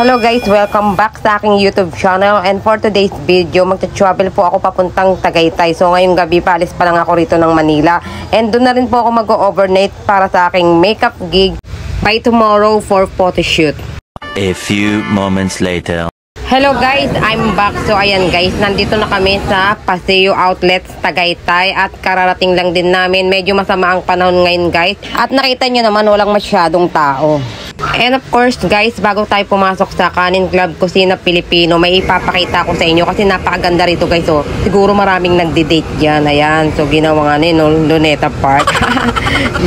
Hello guys, welcome back sa aking YouTube channel, and for today's video, magta-travel po ako papuntang Tagaytay. So ngayong gabi, paalis pa lang ako rito ng Manila, and doon na rin po ako mag-overnight para sa aking makeup gig by tomorrow for photoshoot. A few moments later. Hello guys, I'm back. So ayan guys, nandito na kami sa Paseo Outlets Tagaytay at kararating lang din namin. Medyo masama ang panahon ngayon guys, at nakita nyo naman walang masyadong tao. And of course guys, bago tayo pumasok sa Kanin Club Kusina Pilipino, may ipapakita ko sa inyo kasi napakaganda rito guys. So siguro maraming nagde-date dyan. Ayan, so ginawa nga no, Luneta Park.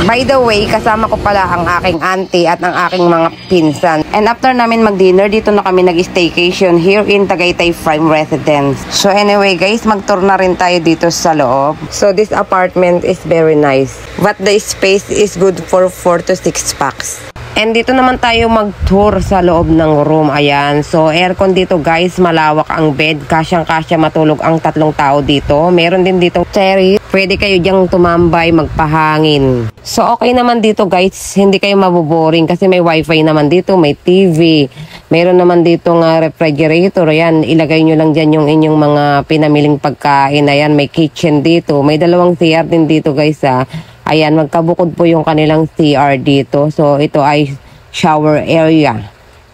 By the way, kasama ko pala ang aking auntie at ang aking mga pinsan. And after namin mag-dinner, dito na kami nag-staycation here in Tagaytay Prime Residence. So anyway guys, mag-tour na rin tayo dito sa loob. So this apartment is very nice, but the space is good for 4 to 6 packs. And dito naman tayo mag-tour sa loob ng room. Ayan. So, aircon dito guys. Malawak ang bed. Kasyang-kasya matulog ang 3 tao dito. Meron din dito cherry. Pwede kayo diyang tumambay, magpahangin. So, okay naman dito guys. Hindi kayo maboboring kasi may wifi naman dito. May TV. Meron naman dito nga refrigerator. Ayan. Ilagay nyo lang dyan yung inyong mga pinamiling pagkain. Ayan. May kitchen dito. May 2 CR din dito guys ha. Ayan, magkabukod po yung kanilang CR dito. So, ito ay shower area.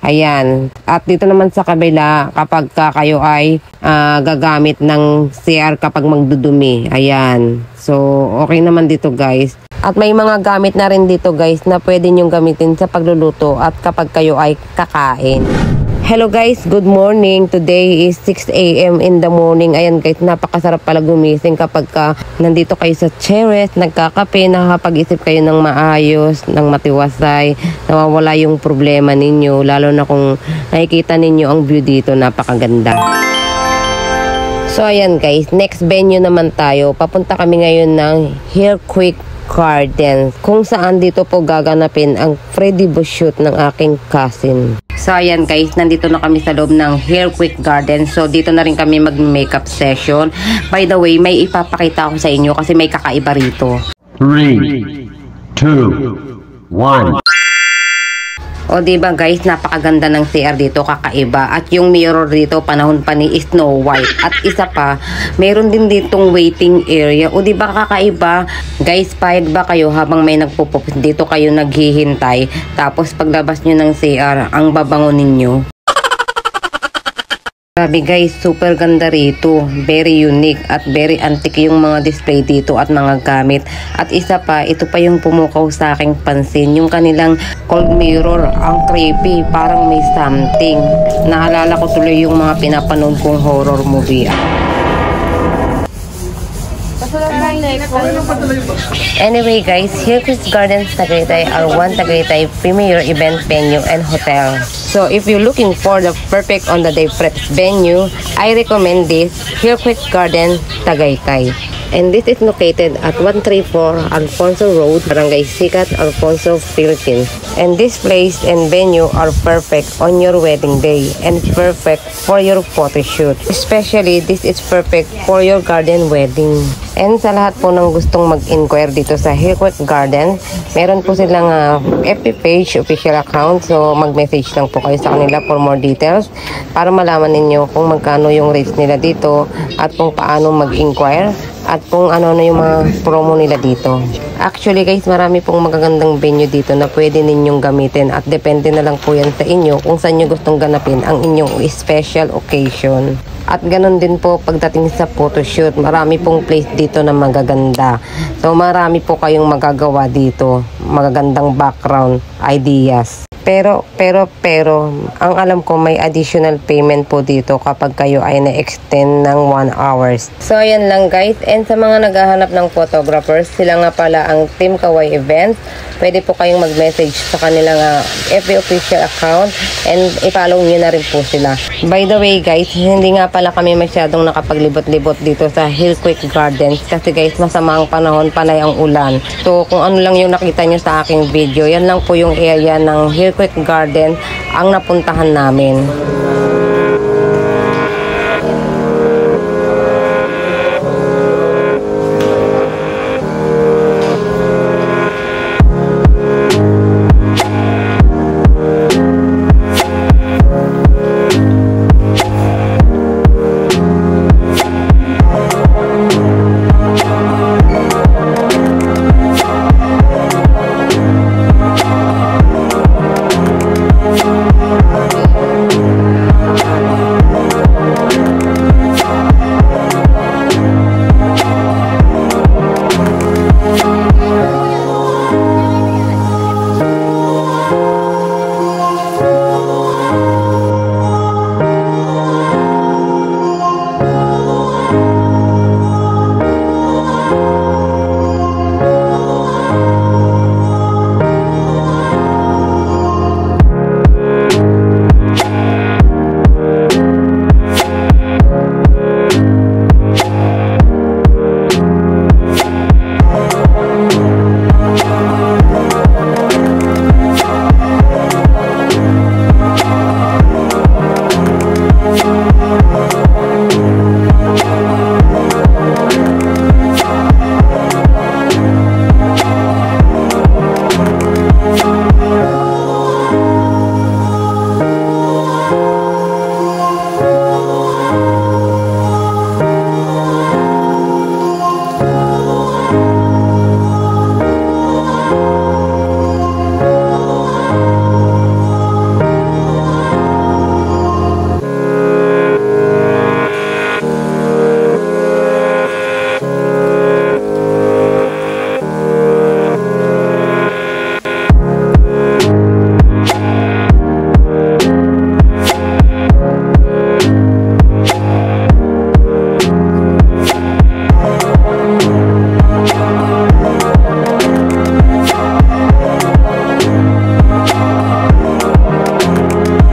Ayan. At dito naman sa kabila, kapag kayo ay gagamit ng CR kapag magdudumi. Ayan. So, okay naman dito guys. At may mga gamit na rin dito guys na pwede nyong gamitin sa pagluluto at kapag kayo ay kakain. Hello guys, good morning. Today is 6 AM in the morning. Ayan guys, napakasarap pala gumising kapag nandito kayo sa terrace, nagkakape, nakakapag-isip kayo ng maayos, ng matiwasay, nawawala yung problema ninyo, lalo na kung nakikita ninyo ang view dito, napakaganda. So ayan guys, next venue naman tayo. Papunta kami ngayon ng Hair Quick Garden, kung saan dito po gaganapin ang pre-debut shoot ng aking cousin. So ayan guys, nandito na kami sa loob ng Hair Quick Garden. So dito na rin kami mag-makeup session. By the way, may ipapakita ako sa inyo kasi may kakaiba rito. 3, 2, 1. O diba guys, napakaganda ng CR dito, kakaiba. At yung mirror dito, panahon pa ni Snow White. At isa pa, meron din ditong waiting area. O diba kakaiba? Guys, payag ba kayo habang may nagpupupos dito kayo naghihintay? Tapos paglabas nyo ng CR, ang babango ninyo. Grabe guys, super ganda rito. Very unique at very antique yung mga display dito at mga gamit. At isa pa, ito pa yung pumukaw sa aking pansin. Yung kanilang cold mirror, ang creepy. Parang may something. Naalala ko tuloy yung mga pinapanood kong horror movie. Anyway guys, Hair Quick Gardens Tagaytay are one Tagaytay premier event venue and hotel. So if you're looking for the perfect on the day prep venue, I recommend this Hair Quick Garden Tagaytay. And this is located at 134 Alfonso Road, Barangay Sikat, Alfonso, Philippines. And this place and venue are perfect on your wedding day and perfect for your photo shoot. Especially, this is perfect for your garden wedding. And sa lahat po ng gustong mag-inquire dito sa Hair Quick Garden, meron po silang FB page, official account. So mag-message lang po kayo sa kanila for more details para malaman ninyo kung magkano yung rates nila dito at kung paano mag-inquire at kung ano na yung mga promo nila dito. Actually guys, marami pong magagandang venue dito na pwede ninyong gamitin at depende na lang po yan sa inyo kung saan nyo gustong ganapin ang inyong special occasion. At ganun din po pagdating sa photoshoot, marami pong place dito na magaganda. So marami po kayong magagawa dito, magagandang background ideas. Pero, ang alam ko may additional payment po dito kapag kayo ay na-extend ng 1 hours. So, ayan lang guys. And sa mga naghahanap ng photographers, sila nga pala ang Team Kawai Events. Pwede po kayong mag-message sa kanilang FB official account and i-follow nyo na rin po sila. By the way guys, hindi nga pala kami masyadong nakapaglibot-libot dito sa Hair Quick Gardens kasi guys, masama ang panahon, panay ang ulan. So, kung ano lang yung nakita nyo sa aking video, yan lang po yung area ng Hair Quick Garden ang napuntahan namin.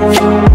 Bye!